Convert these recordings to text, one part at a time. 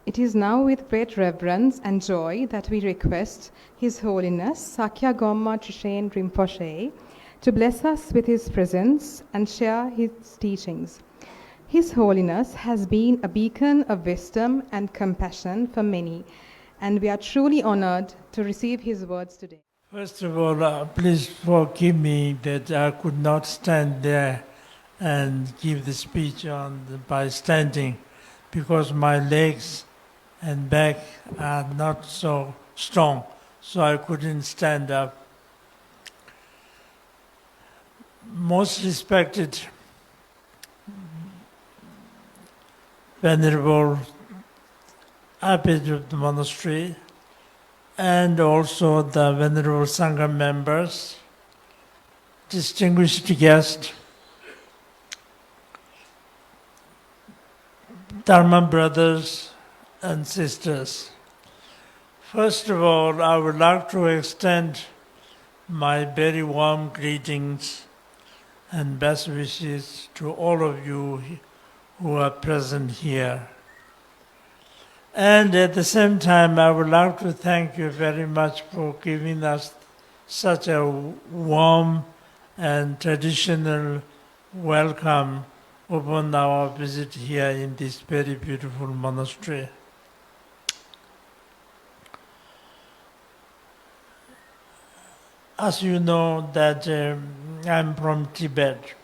It is now with great reverence and joy that we request His Holiness Sakya Gongma Rinpoche Rinpoche to bless us with his presence and share his teachings. His Holiness has been a beacon of wisdom and compassion for many, and we are truly honored to receive his words today. First of all, please forgive me that I could not stand there and give the speech by standing, because my legs and back are not so strong, so I couldn't stand up. Most respected Venerable abbot of the monastery, and also the Venerable Sangha members, distinguished guests, Dharma brothers and sisters. First of all, I would like to extend my very warm greetings and best wishes to all of you who are present here. And at the same time, I would like to thank you very much for giving us such a warm and traditional welcome upon our visit here in this very beautiful monastery. As you know that I'm from Tibet,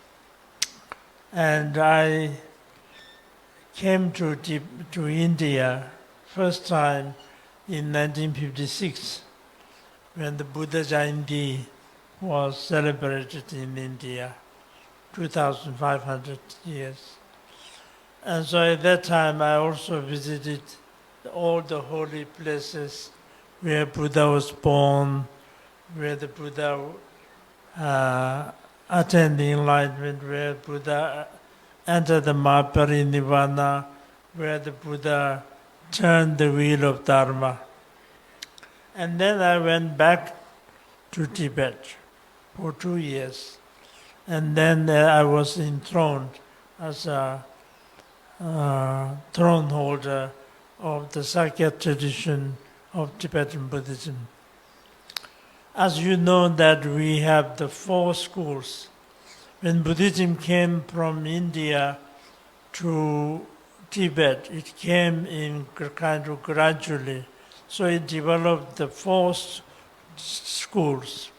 and I came to India first time in 1956 when the Buddha Jayanti was celebrated in India, 2,500 years. And so at that time I also visited all the holy places where Buddha was born, where the Buddha attained the enlightenment, where Buddha entered the Mahaparinirvana, where the Buddha turned the wheel of Dharma. And then I went back to Tibet for 2 years. And then I was enthroned as a throne holder of the Sakya tradition of Tibetan Buddhism. As you know that we have the 4 schools. When Buddhism came from India to Tibet, it came in kind of gradually. So it developed the 4 schools.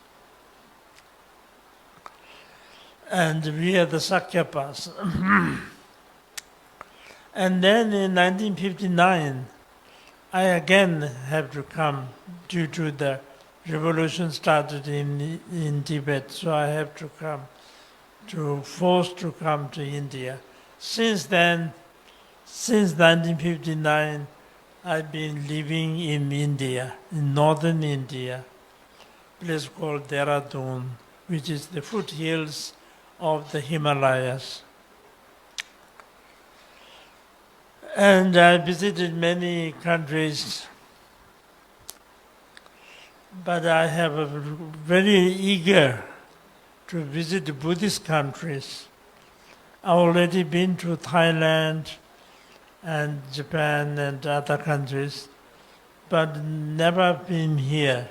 And we are the Sakyapas. And then in 1959, I again have to come due to the revolution started in Tibet, so I have to come, forced to come to India. Since then, since 1959, I've been living in India, in northern India, a place called Dehradun, which is the foothills of the Himalayas. And I visited many countries, but I have a very eager to visit the Buddhist countries. I've already been to Thailand and Japan and other countries, but never been here.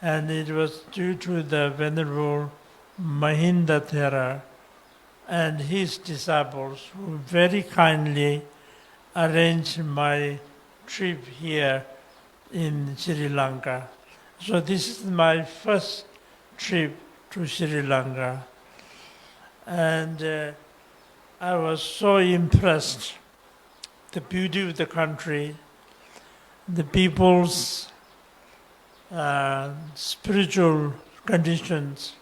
And it was due to the Venerable Mahindathera and his disciples who very kindly arranged my trip here in Sri Lanka. So this is my first trip to Sri Lanka. And I was so impressed. The beauty of the country, the people's spiritual conditions,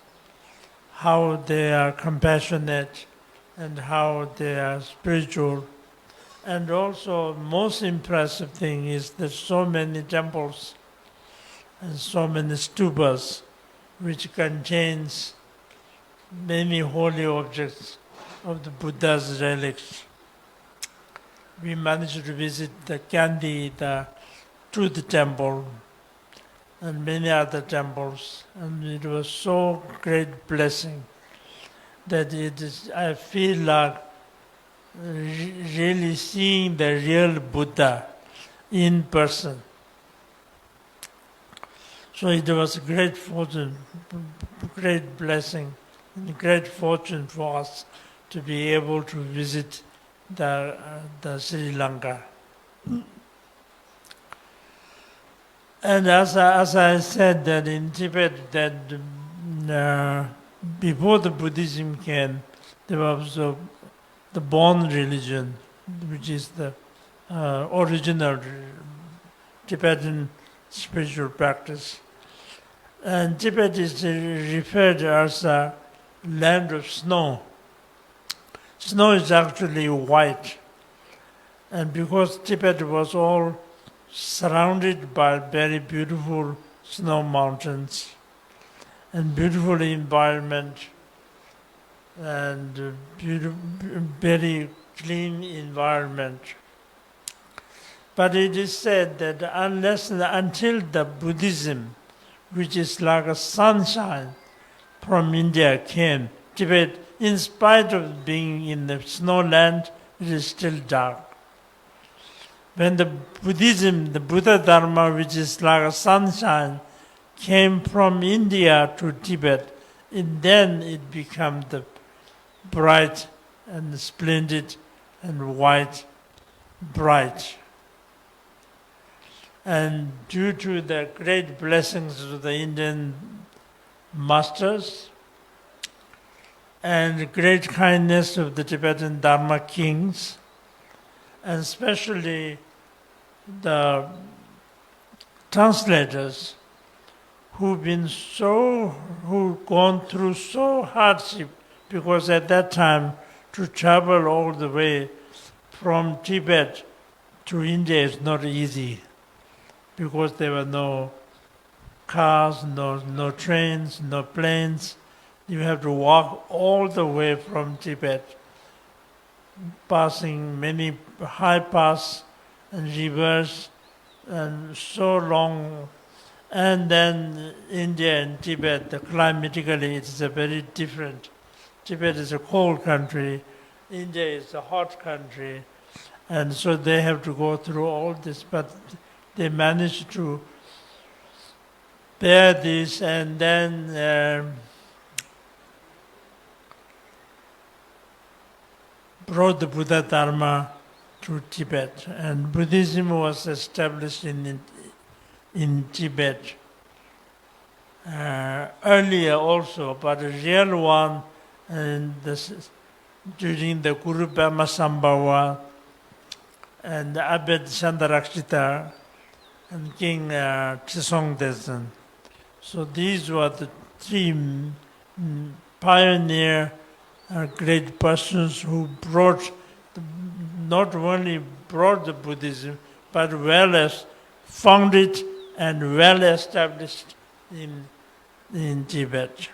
how they are compassionate and how they are spiritual. And also, most impressive thing is that so many temples and so many stupas which contains many holy objects of the Buddha's relics. We managed to visit the Kandy, the Truth Temple, and many other temples, and it was so great blessing that I feel like really seeing the real Buddha in person. So it was a great fortune, great blessing, and great fortune for us to be able to visit the Sri Lanka. And as I said that in Tibet, that before the Buddhism came, there was the Bon religion, which is the original Tibetan spiritual practice. And Tibet is referred as a land of snow. Snow is actually white. And because Tibet was all surrounded by very beautiful snow mountains and beautiful environment and very clean environment. But it is said that until the Buddhism, which is like a sunshine from India, came, Tibet, in spite of being in the snow land, it is still dark. When the Buddhism, the Buddha Dharma, which is like a sunshine, came from India to Tibet, then it became the bright and splendid and white, bright. And due to the great blessings of the Indian masters and the great kindness of the Tibetan Dharma kings, and especially the translators who've gone through so hardship, because at that time to travel all the way from Tibet to India is not easy, because there were no cars, no trains, no planes. You have to walk all the way from Tibet, passing many high passes and rivers, and so long. And then India and Tibet, climatically it's a very different. Tibet is a cold country, India is a hot country, and so they have to go through all this, but they managed to bear this, and then brought the Buddha Dharma to Tibet, and Buddhism was established in Tibet earlier also, but a real one during the Guru Pema Sambhava and Abed Chandarakshita and King Chisong Dezen. So these were the three pioneer great persons who not only brought the Buddhism, but founded and well established in Tibet.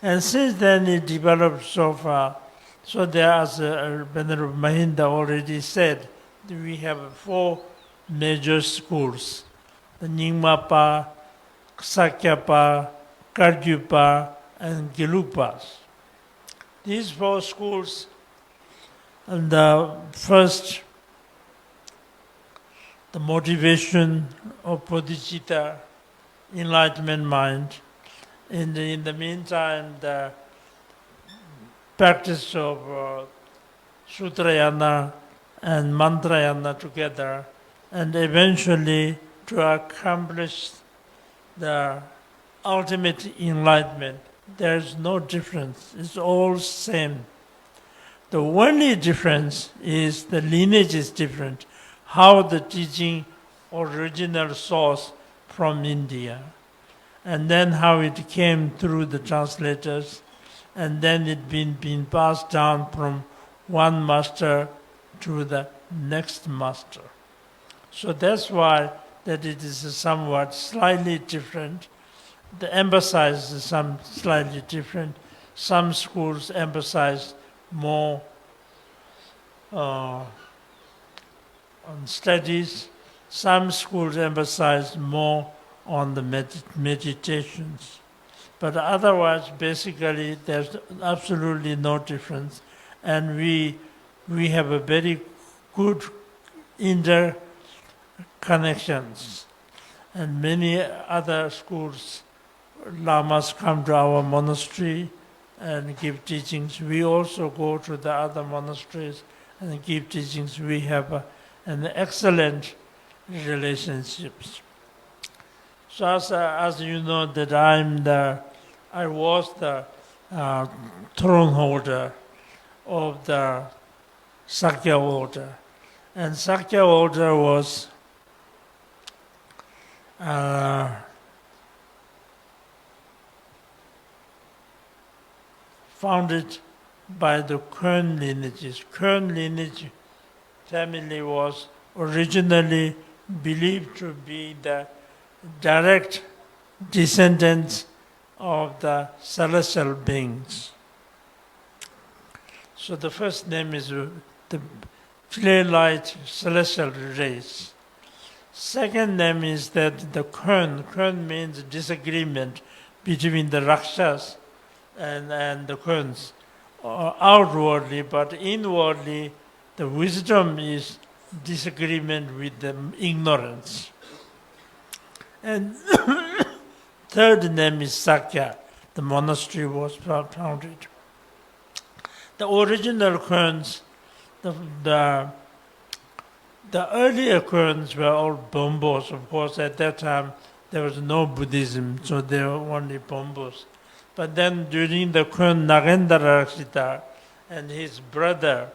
And since then it developed so far. So there, as Venerable Mahinda already said, we have 4 major schools: the Nyingmapa, Sakyapa, Kargyupa, and Gelupas. These 4 schools, and the first, the motivation of bodhicitta, enlightenment mind. In the meantime, the practice of Sutrayana and Mantrayana together, and eventually to accomplish the ultimate enlightenment. There is no difference. It's all same. The only difference is the lineage is different. How the teaching original source from India, and then how it came through the translators, and then it been passed down from one master to the next master. So that's why that it is somewhat slightly different. The emphasis is slightly different. Some schools emphasize more on studies. Some schools emphasize more on the meditations. But otherwise, basically, there's absolutely no difference. And we have a very good connections. And many other schools, lamas come to our monastery and give teachings. We also go to the other monasteries and give teachings. We have an excellent relationships. So as you know that I was the throne holder of the Sakya order. And Sakya order was founded by the Kern lineages. Kern lineage family was originally believed to be the direct descendants of the celestial beings. So the first name is the flare-light celestial race. Second name is that the Kern. Kern means disagreement between the Rakshas and the Kerns. Outwardly, but inwardly, the wisdom is disagreement with the ignorance. And third name is Sakya. The monastery was founded. The original Kerns, the earlier Kerns were all Bombos. Of course, at that time there was no Buddhism, so they were only Bombos. But then during the Kern Nagendra Rakshita and his brother,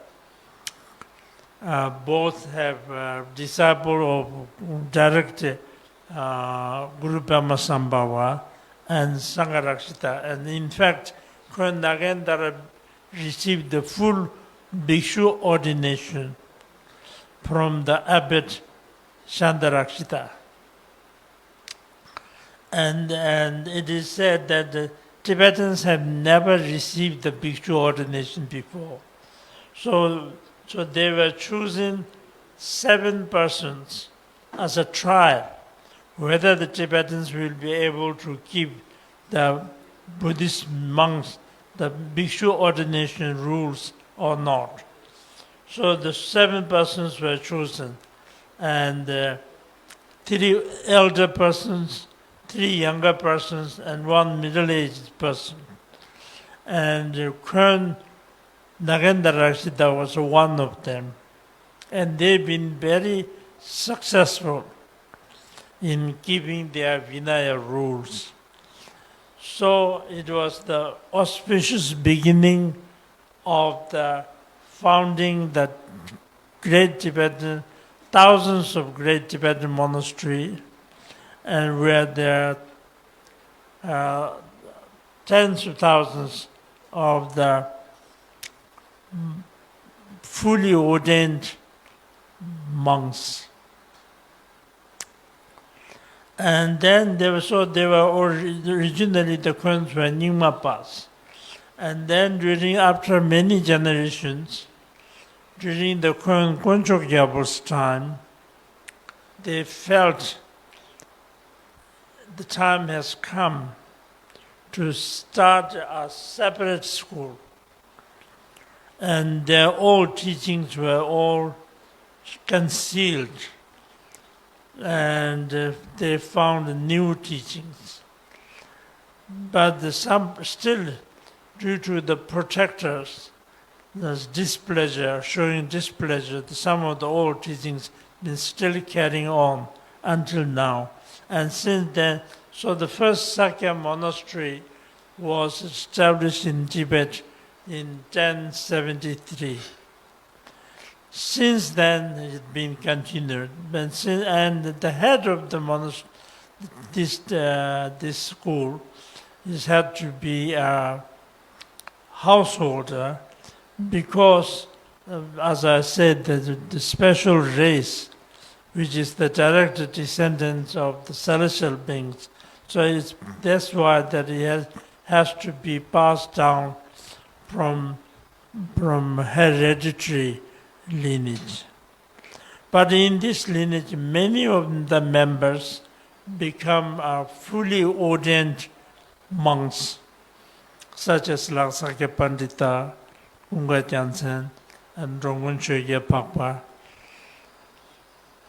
both have disciple of direct Guru Brahma Sambhava and Sangha Rakshita. And in fact, Kern Nagendra received the full Bhikshu ordination from the abbot Shandarakshita. And it is said that the Tibetans have never received the Bhikshu ordination before. So they were choosing 7 persons as a trial, whether the Tibetans will be able to keep the Buddhist monks, the Bhikshu ordination rules or not. So the 7 persons were chosen, and 3 elder persons, 3 younger persons, and 1 middle-aged person. And Kern Nagendra Rakshita was one of them. And they've been very successful in keeping their Vinaya rules. So it was the auspicious beginning of the founding the great Tibetan, thousands of great Tibetan monasteries, and where there are tens of thousands of the fully ordained monks. And then they were originally the Kerns were Nyingmapas. And then after many generations, during the Kern Konchok Gyalpo's time, they felt the time has come to start a separate school. And their old teachings were all concealed. And they found new teachings. But still, due to the protectors, there's displeasure, showing displeasure, some of the old teachings been still carrying on until now. And since then, so the first Sakya monastery was established in Tibet in 1073. Since then, it's been continued. And the head of the monastery, this school, is had to be a householder because, as I said, the special race, which is the direct descendants of the celestial beings. So that's why that it has to be passed down from hereditary lineage. But in this lineage, many of the members become fully ordained monks, such as Sakya Pandita, Unga Jansen, and Rongun Choge Pakpa.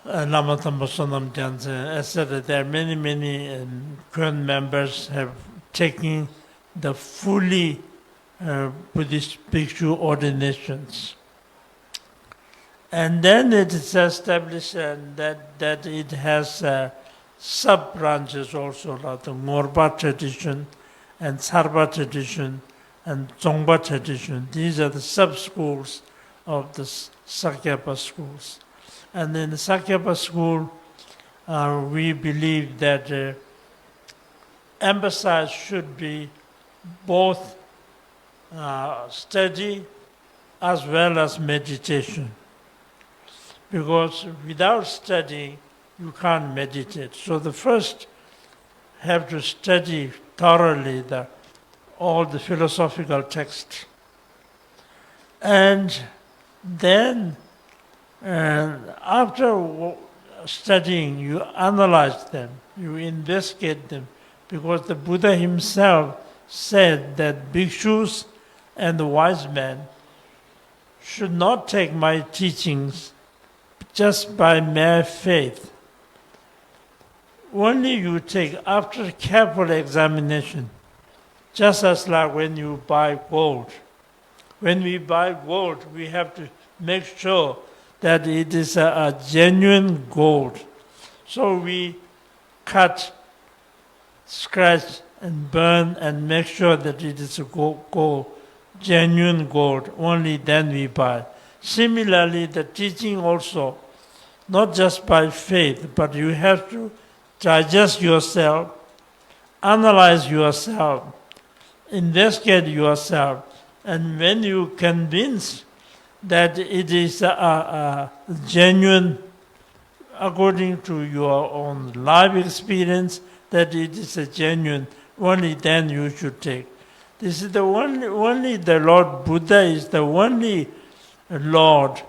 Lamatamba Sonam Jansen, etc. There are many current members have taken the fully Buddhist bhikshu ordinations. And then it is established that it has sub-branches also, like the Ngorpa tradition and Sarva tradition and Dzongpa tradition. These are the sub-schools of the Sakyapa schools. And in the Sakyapa school, we believe that emphasis should be both study as well as meditation. Because without studying, you can't meditate. So the first have to study thoroughly all the philosophical texts. And then after studying, you analyze them, you investigate them, because the Buddha himself said that bhikshus and the wise men should not take my teachings just by mere faith. Only you take after careful examination, just as like when you buy gold. When we buy gold, we have to make sure that it is a genuine gold. So we cut, scratch, and burn and make sure that it is a gold, genuine gold. Only then we buy. Similarly, the teaching also, not just by faith, but you have to digest yourself, analyze yourself, investigate yourself, and when you convince that it is a genuine, according to your own life experience, that it is a genuine, only then you should take. This is the only the Lord Buddha is the only Lord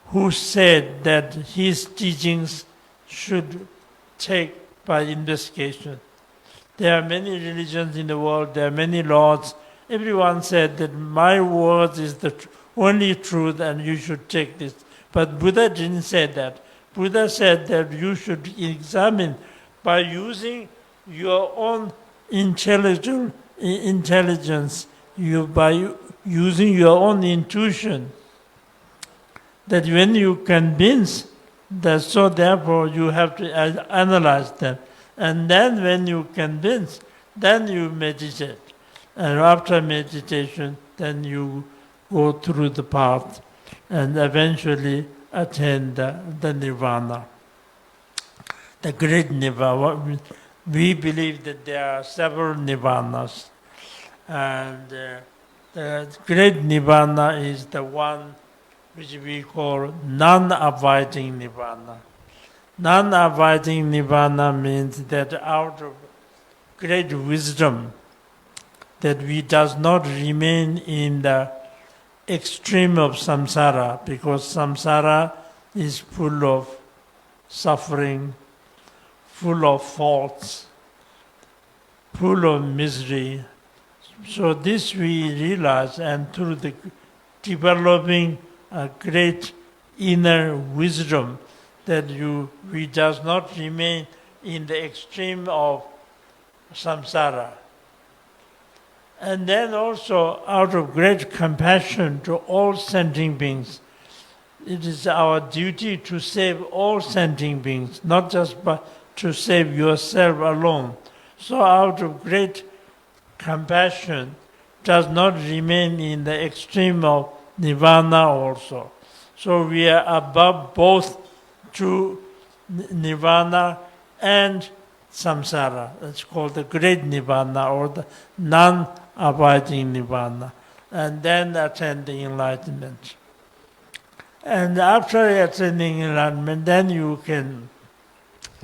who said that his teachings should take by investigation. There are many religions in the world, there are many lords. Everyone said that my words is the only truth and you should take this. But Buddha didn't say that. Buddha said that you should examine by using your own intelligence, by using your own intuition, that when you convince that, so therefore you have to analyze them. And then when you convince, then you meditate. And after meditation, then you go through the path and eventually attain the nirvana. The great nirvana. We believe that there are several nirvanas. And the great nirvana is the one which we call non-abiding nirvana. Non-abiding nirvana means that out of great wisdom, that we does not remain in the extreme of samsara, because samsara is full of suffering, full of faults, full of misery. So this we realize, and through the developing a great inner wisdom, that we does not remain in the extreme of samsara. And then also, out of great compassion to all sentient beings, it is our duty to save all sentient beings, not just to save yourself alone. So out of great compassion, does not remain in the extreme of nirvana also. So we are above both true nirvana and samsara. That's called the great nirvana or the non-abiding nirvana. And then attain the enlightenment. And after attaining enlightenment, then you can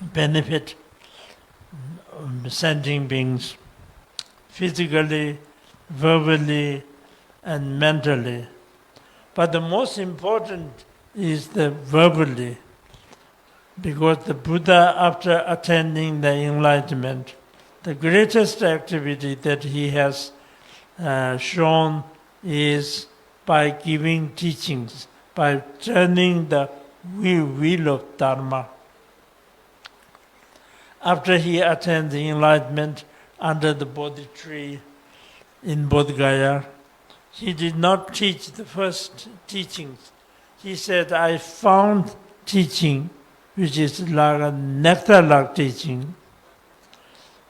benefit sentient beings physically, verbally, and mentally. But the most important is the verbally, because the Buddha, after attaining the enlightenment, the greatest activity that he has shown is by giving teachings, by turning the wheel of Dharma. After he attained the enlightenment under the Bodhi tree in Bodh Gaya, he did not teach the first teachings. He said, I found teaching, which is like a nectar-like teaching,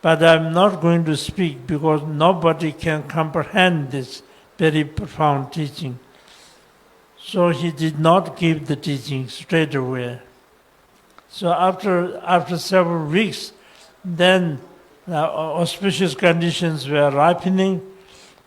but I'm not going to speak because nobody can comprehend this very profound teaching. So he did not give the teaching straight away. So after several weeks, then auspicious conditions were ripening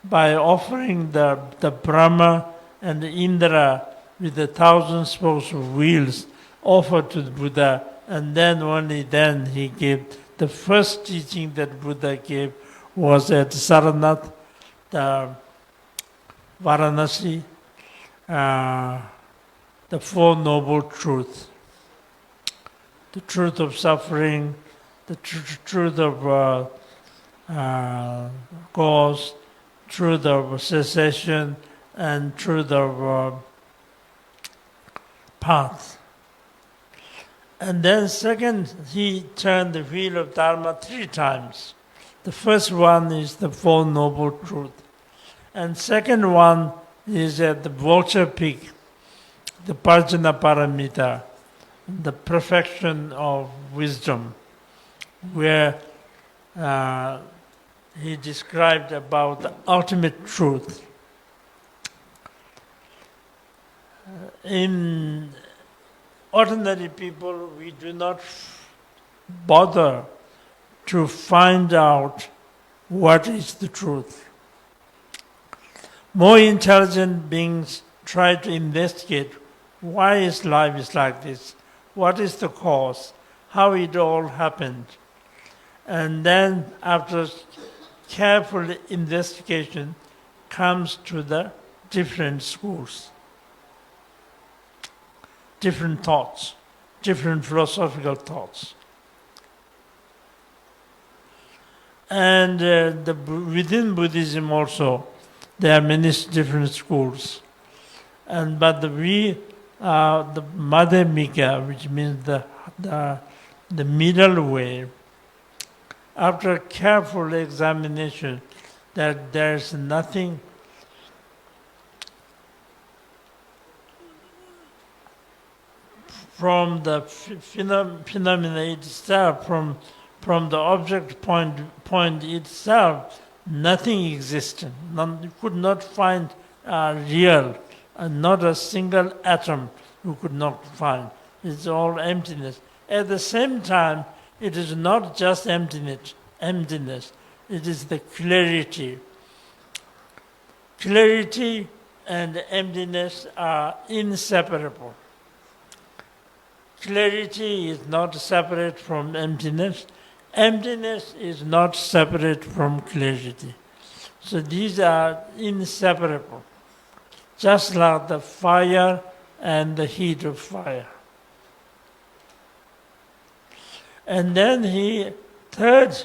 by offering the Brahma and the Indra with the 1,000 spokes of wheels offered to the Buddha, and then only then he gave the first teaching that Buddha gave was at Saranath, the Varanasi, the Four Noble Truths. The truth of suffering, the truth of cause, truth of cessation, and truth of path. And then second, he turned the wheel of Dharma 3 times. The first one is the Four Noble Truths. And second one is at the Vulture Peak, the Parjana Paramita, the perfection of wisdom, where he described about the ultimate truth. In ordinary people, we do not bother to find out what is the truth. More intelligent beings try to investigate why is life is like this. What is the cause? How it all happened? And then after careful investigation comes to the different schools, different thoughts, different philosophical thoughts. And within Buddhism also, there are many different schools. But the Madhyamika, which means the middle way, after careful examination, that there's nothing from the phenomena itself, from the object point itself, nothing existed. You could not find real. Not a single atom you could not find. It's all emptiness. At the same time, it is not just emptiness. It is the clarity. Clarity and emptiness are inseparable. Clarity is not separate from emptiness. Emptiness is not separate from clarity. So these are inseparable. Just like the fire and the heat of fire. And then third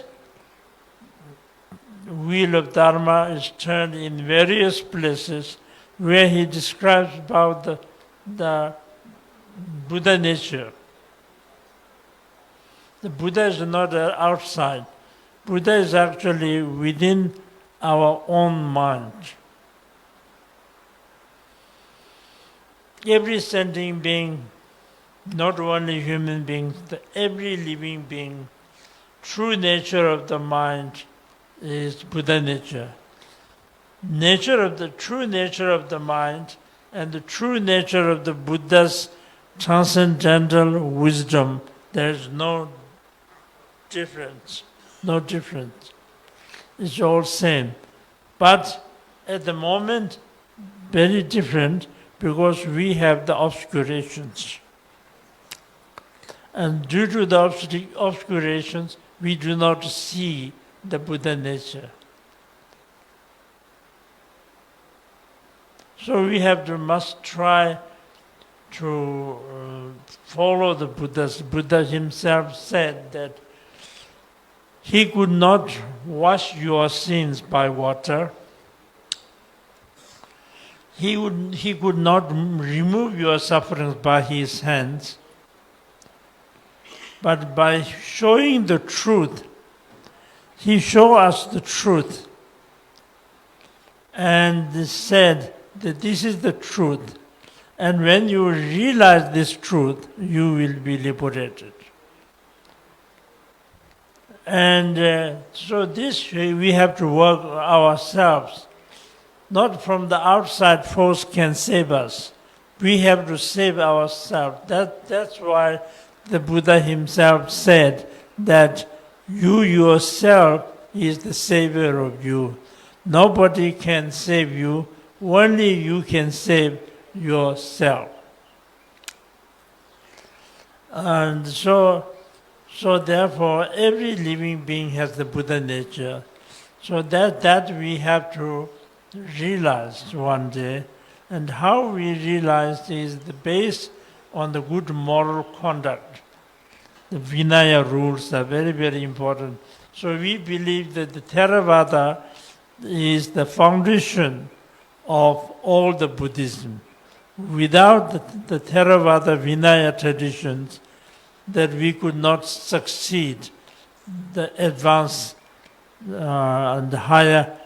wheel of Dharma is turned in various places where he describes about the Buddha nature. The Buddha is not outside. Buddha is actually within our own mind. Every sentient being, not only human beings, every living being, true nature of the mind is Buddha nature. True nature of the mind and the true nature of the Buddha's transcendental wisdom, there is no difference. No difference. It's all same. But at the moment, very different, because we have the obscurations. And due to the obscurations, we do not see the Buddha nature. So we must try to follow the Buddhas. Buddha himself said that he could not wash your sins by water. he could not remove your sufferings by his hands, but by showing the truth, he showed us the truth and said that this is the truth. And when you realize this truth, you will be liberated. And so this way we have to work ourselves. Not from the outside force can save us. We have to save ourselves. That's why the Buddha himself said that you yourself is the savior of you. Nobody can save you. Only you can save yourself. And so therefore, every living being has the Buddha nature. So that we have to realize one day. And how we realize is based on the good moral conduct. The Vinaya rules are very, very important. So we believe that the Theravada is the foundation of all the Buddhism. Without the Theravada Vinaya traditions, that we could not succeed the advanced and higher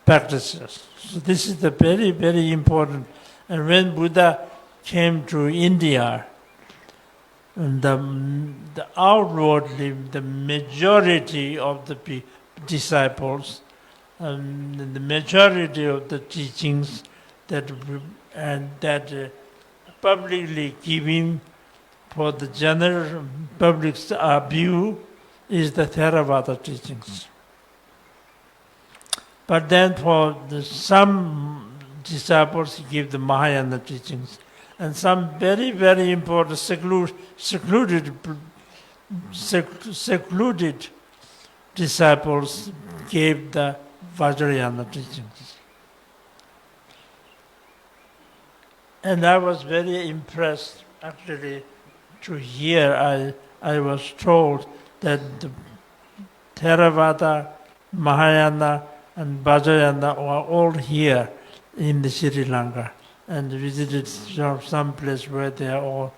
practices. So this is the very, very important. And when Buddha came to India, and the outwardly, the majority of the disciples, and the majority of the teachings that publicly given for the general public's view is the Theravada teachings. But then for some disciples he gave the Mahayana teachings, and some very, very important secluded disciples gave the Vajrayana teachings. And I was very impressed actually to hear. I was told that the Theravada, Mahayana and Vajrayana were all here in the Sri Lanka and visited some place where they are all.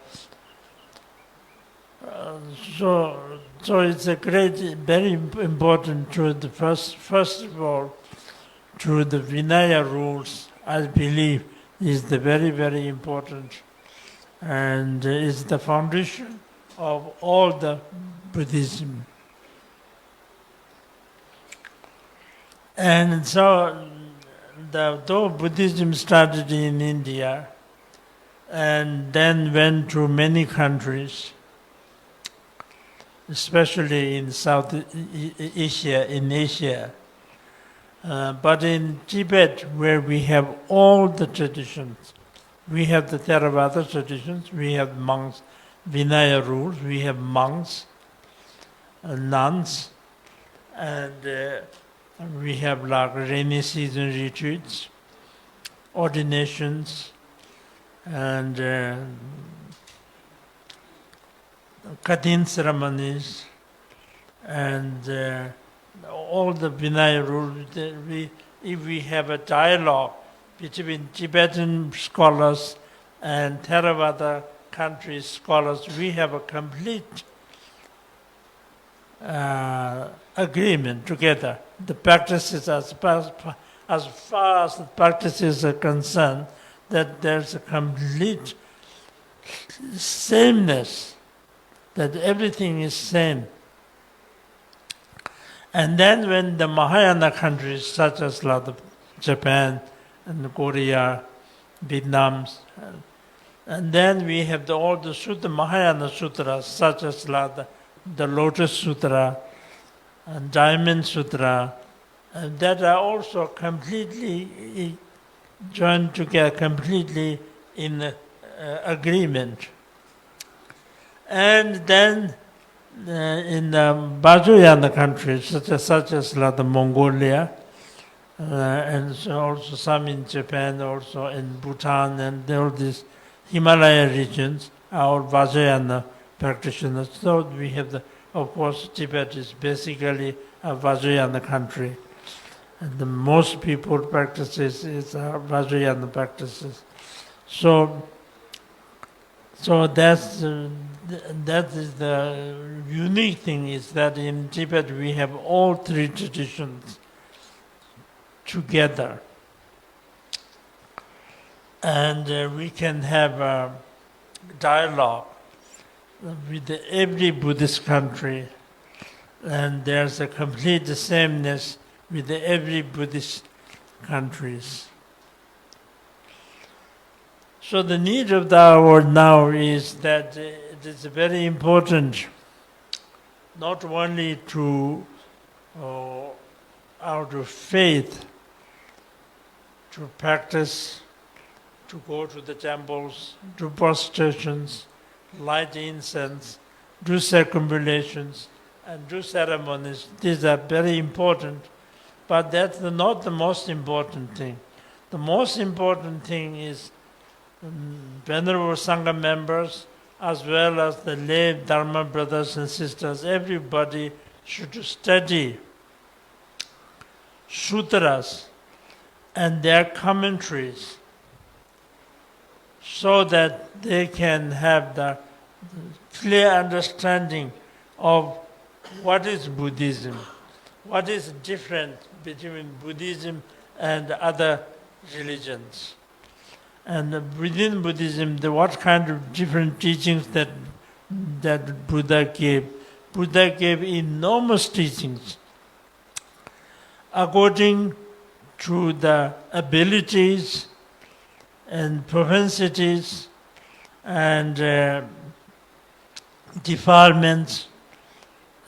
So it's a great, very important truth. First of all, to the Vinaya rules, I believe, is the very, very important, and is the foundation of all the Buddhism. And so, though Buddhism started in India and then went to many countries, especially in South Asia, but in Tibet, where we have all the traditions, we have the Theravada traditions, we have monks, Vinaya rules, we have monks, nuns, and we have like rainy season retreats, ordinations, and Katin ceremonies, and all the Vinaya rules. If we have a dialogue between Tibetan scholars and Theravada country scholars, we have a complete agreement together. The practices, as far as the practices are concerned, that there's a complete sameness, that everything is same. And then when the Mahayana countries, such as like Japan and Korea, Vietnam, and then we have all the Sutta, Mahayana sutras, such as like the Lotus Sutra and Diamond Sutra, and that are also completely joined together, completely in agreement. And then in the Vajrayana countries, such as like the Mongolia, and so also some in Japan, also in Bhutan, and all these Himalaya regions are all Vajrayana practitioners. So we have of course, Tibet is basically a Vajrayana country. and the most people practices is Vajrayana practices. So that is the unique thing, is that in Tibet we have all three traditions together, and we can have a dialogue with every Buddhist country, and there's a complete sameness with every Buddhist countries. So the need of the hour now is that it is very important not only to, out of faith, to practice, to go to the temples, do prostrations, light incense, do circumambulations, and do ceremonies. These are very important, but that's not the most important thing. The most important thing is Venerable Sangha members, as well as the lay Dharma brothers and sisters, everybody should study sutras and their commentaries so that they can have the clear understanding of what is Buddhism, what is different between Buddhism and other religions. And within Buddhism, what kind of different teachings that Buddha gave. Buddha gave enormous teachings according to the abilities and propensities and defilements,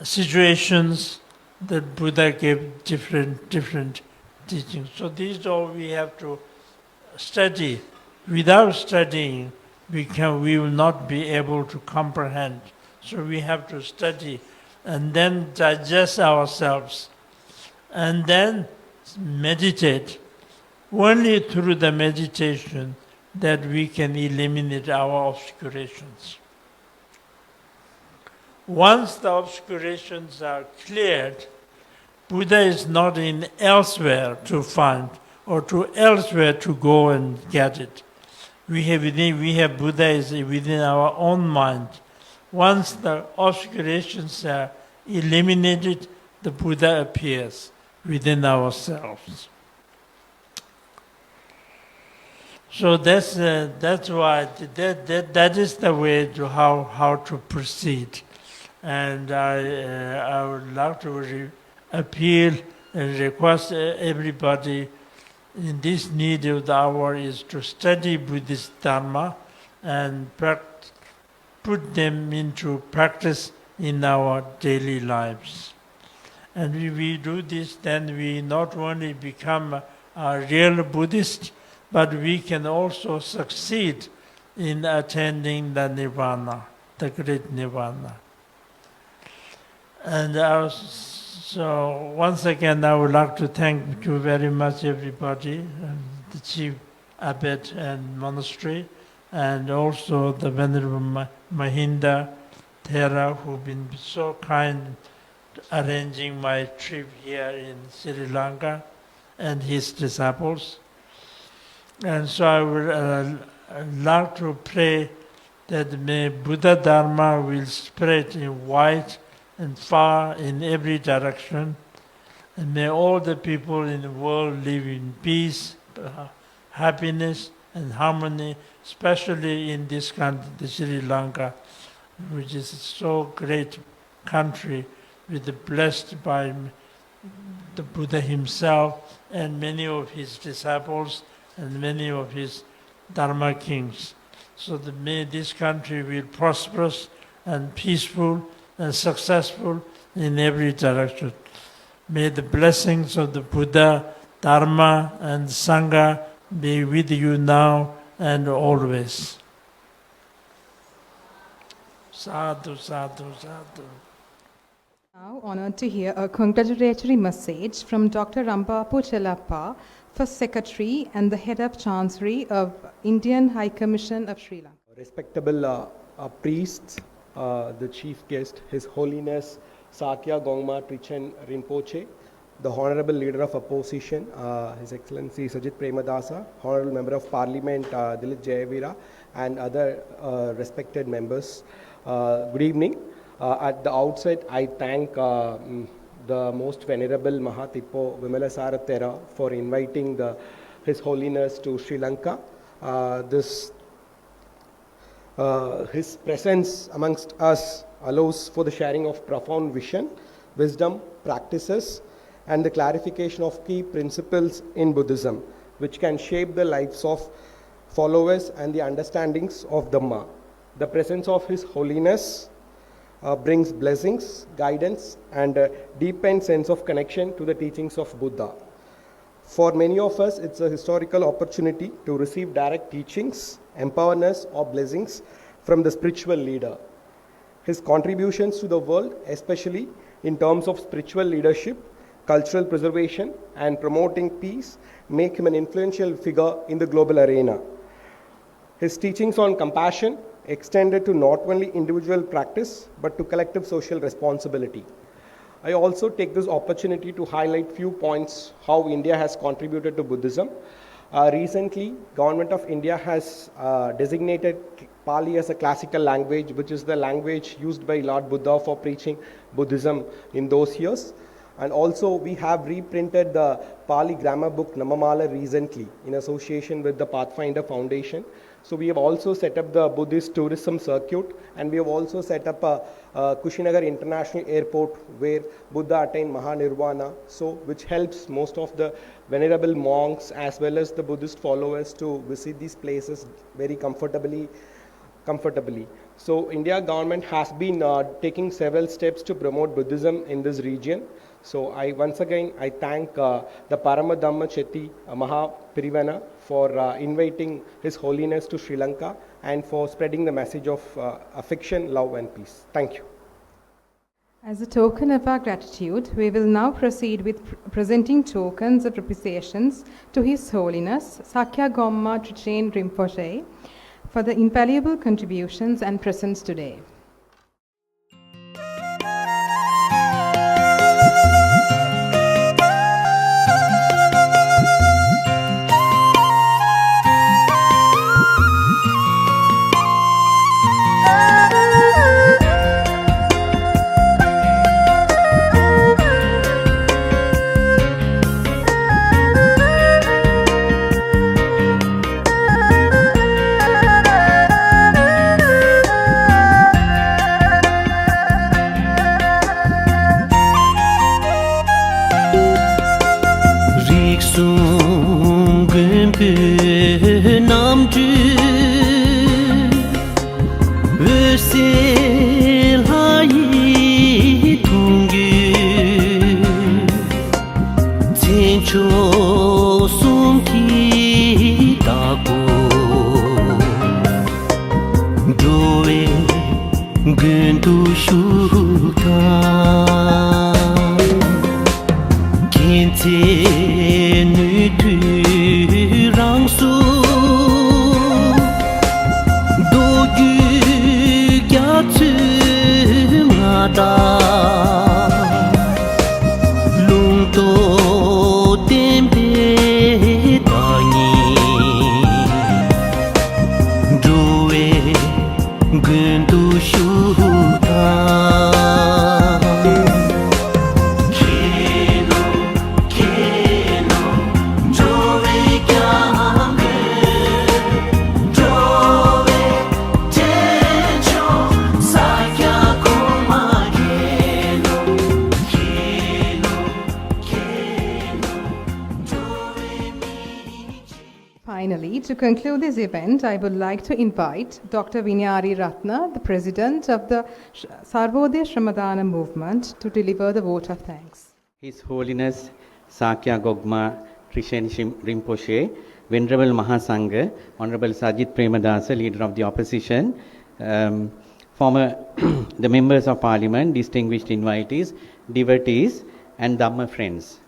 situations that Buddha gave different teachings. So these all we have to study. Without studying, we will not be able to comprehend. So we have to study and then digest ourselves and then meditate. Only through the meditation that we can eliminate our obscurations. Once the obscurations are cleared, Buddha is not in elsewhere to find or to elsewhere to go and get it. We have Buddha is within our own mind. Once the obscurations are eliminated, the Buddha appears within ourselves. So that's why that is the way to how to proceed. And I would like to appeal and request everybody in this need of the hour is to study Buddhist Dharma and put them into practice in our daily lives. And if we do this, then we not only become a real Buddhist, but we can also succeed in attaining the Nirvana, the great Nirvana. And so once again, I would like to thank you very much, everybody, and the Chief Abbot and Monastery, and also the Venerable Mahinda Thera, who've been so kind arranging my trip here in Sri Lanka, and his disciples. And so I would like to pray that may Buddha Dharma will spread in wide and far in every direction, and may all the people in the world live in peace, happiness and harmony, especially in this country, the Sri Lanka, which is a so great country, blessed by the Buddha himself and many of his disciples and many of his Dharma kings. So that may this country be prosperous and peaceful and successful in every direction. May the blessings of the Buddha, Dharma and Sangha be with you now and always. Sadhu, sadhu, sadhu. Now honored to hear a congratulatory message from Dr. Babu Cellappa, First Secretary and the Head of Chancery of Indian High Commission of Sri Lanka. Respectable priests, the chief guest, His Holiness Sakya Gongma Trichen Rinpoche, the Honorable Leader of Opposition, His Excellency Sajith Premadasa, Honorable Member of Parliament Dilip Jayavira, and other respected members. Good evening. At the outset, I thank the Most Venerable Maha Vimala Sarathera for inviting His Holiness to Sri Lanka. His presence amongst us allows for the sharing of profound vision, wisdom, practices, and the clarification of key principles in Buddhism, which can shape the lives of followers and the understandings of Dhamma. The presence of His Holiness brings blessings, guidance, and a deepened sense of connection to the teachings of Buddha. For many of us, it's a historical opportunity to receive direct teachings, empowerment, or blessings from the spiritual leader. His contributions to the world, especially in terms of spiritual leadership, cultural preservation, and promoting peace, make him an influential figure in the global arena. His teachings on compassion extended to not only individual practice, but to collective social responsibility. I also take this opportunity to highlight few points how India has contributed to Buddhism. Recently, Government of India has designated Pali as a classical language, which is the language used by Lord Buddha for preaching Buddhism in those years. And also, we have reprinted the Pali grammar book Namamala recently in association with the Pathfinder Foundation. So we have also set up the Buddhist tourism circuit, and we have also set up a Kushinagar International Airport where Buddha attained Maha Nirvana, which helps most of the venerable monks as well as the Buddhist followers to visit these places very comfortably. So India government has been taking several steps to promote Buddhism in this region. So once again I thank the Parama Dhamma Chethiya Maha Pirivena for inviting His Holiness to Sri Lanka and for spreading the message of affection, love and peace. Thank you. As a token of our gratitude, we will now proceed with presenting tokens of appreciations to His Holiness Sakya Gongma Trichen Rinpoche for the invaluable contributions and presence today. Finally, to conclude this event, I would like to invite Dr. Vinyari Ratna, the President of the Sarvodaya Shramadana movement, to deliver the vote of thanks. His Holiness Sakya Gongma Rinpoche Rinpoche, Venerable Maha Sangha, Honorable Sajith Premadasa, Leader of the Opposition, former the members of Parliament, distinguished invitees, devotees, and Dhamma friends.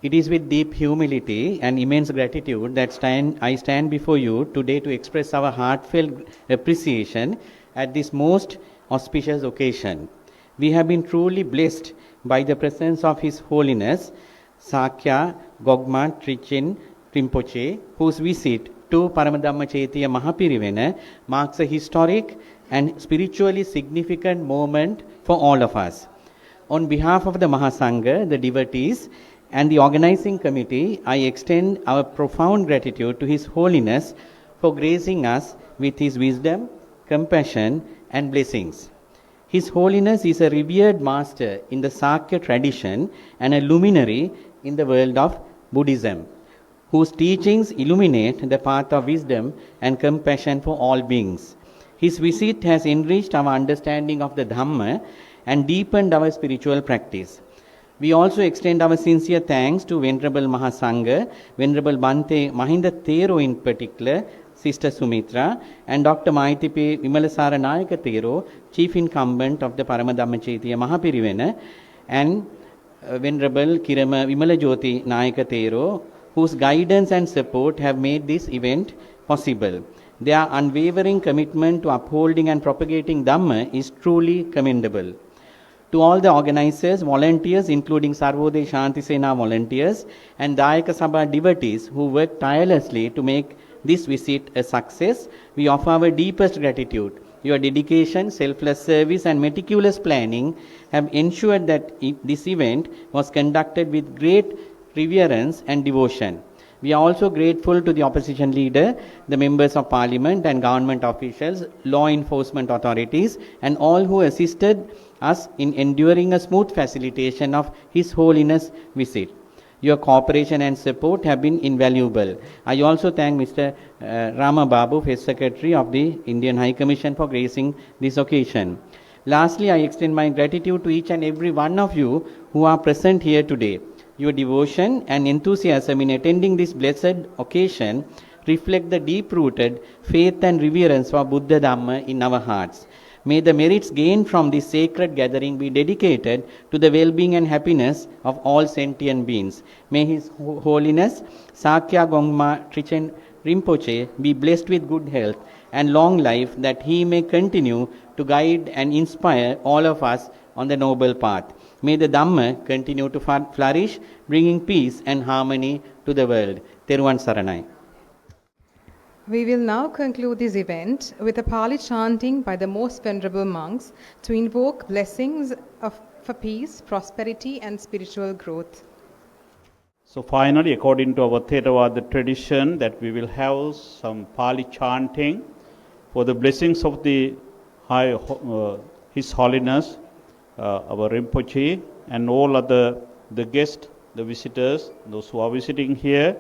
It is with deep humility and immense gratitude that I stand before you today to express our heartfelt appreciation at this most auspicious occasion. We have been truly blessed by the presence of His Holiness Sakya Gongma Rinpoche Rinpoche, whose visit to Parama Chethiya Maha Pirivena marks a historic and spiritually significant moment for all of us. On behalf of the Mahasangha, the devotees, and the organizing committee, I extend our profound gratitude to His Holiness for gracing us with His wisdom, compassion, and blessings. His Holiness is a revered master in the Sakya tradition and a luminary in the world of Buddhism, whose teachings illuminate the path of wisdom and compassion for all beings. His visit has enriched our understanding of the Dhamma and deepened our spiritual practice. We also extend our sincere thanks to Venerable Mahasangha, Venerable Bante Mahinda Thero in particular, Sister Sumitra, and Dr. Maithipe Vimalasara Nayaka Thero, Chief Incumbent of the Parama Chethiya Maha Pirivena, and Venerable Kirama Vimalajyoti Nayaka Thero, whose guidance and support have made this event possible. Their unwavering commitment to upholding and propagating Dhamma is truly commendable. To all the organizers, volunteers, including Sarvodaya Shanti Sena volunteers and Dayaka Sabha devotees who worked tirelessly to make this visit a success, we offer our deepest gratitude. Your dedication, selfless service, and meticulous planning have ensured that this event was conducted with great reverence and devotion. We are also grateful to the opposition leader, the members of parliament and government officials, law enforcement authorities, and all who assisted us in enduring a smooth facilitation of His Holiness visit. Your cooperation and support have been invaluable. I also thank Mr. Rama Babu, First Secretary of the Indian High Commission, for gracing this occasion. Lastly, I extend my gratitude to each and every one of you who are present here today. Your devotion and enthusiasm in attending this blessed occasion reflect the deep-rooted faith and reverence for Buddha Dhamma in our hearts. May the merits gained from this sacred gathering be dedicated to the well-being and happiness of all sentient beings. May His Holiness Sakya Gongma Trichen Rinpoche be blessed with good health and long life, that he may continue to guide and inspire all of us on the noble path. May the Dhamma continue to flourish, bringing peace and harmony to the world. Teruvan Saranai. We will now conclude this event with a Pali chanting by the most venerable monks to invoke blessings for peace, prosperity, and spiritual growth. So finally, according to our Theravada tradition, that we will have some Pali chanting for the blessings of the His Holiness, our Rinpoche, and all other the guests, the visitors, those who are visiting here,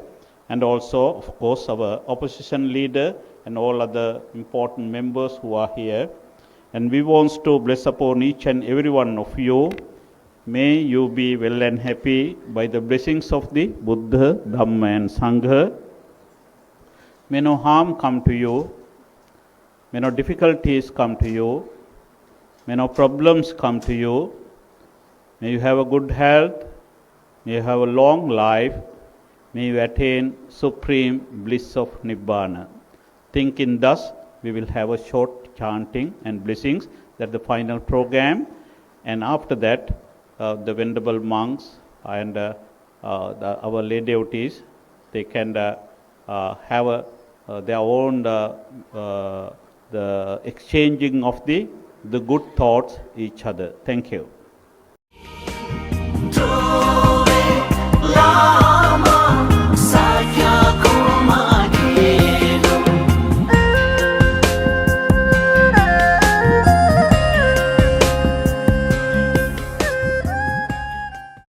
and also, of course, our opposition leader and all other important members who are here. And we want to bless upon each and every one of you. May you be well and happy by the blessings of the Buddha, Dhamma, and Sangha. May no harm come to you. May no difficulties come to you. May no problems come to you. May you have a good health. May you have a long life. May you attain supreme bliss of Nibbana. Thinking thus, we will have a short chanting and blessings. That's the final program. And after that, the venerable monks and our lay devotees, they can have their own the exchanging of the good thoughts each other. Thank you.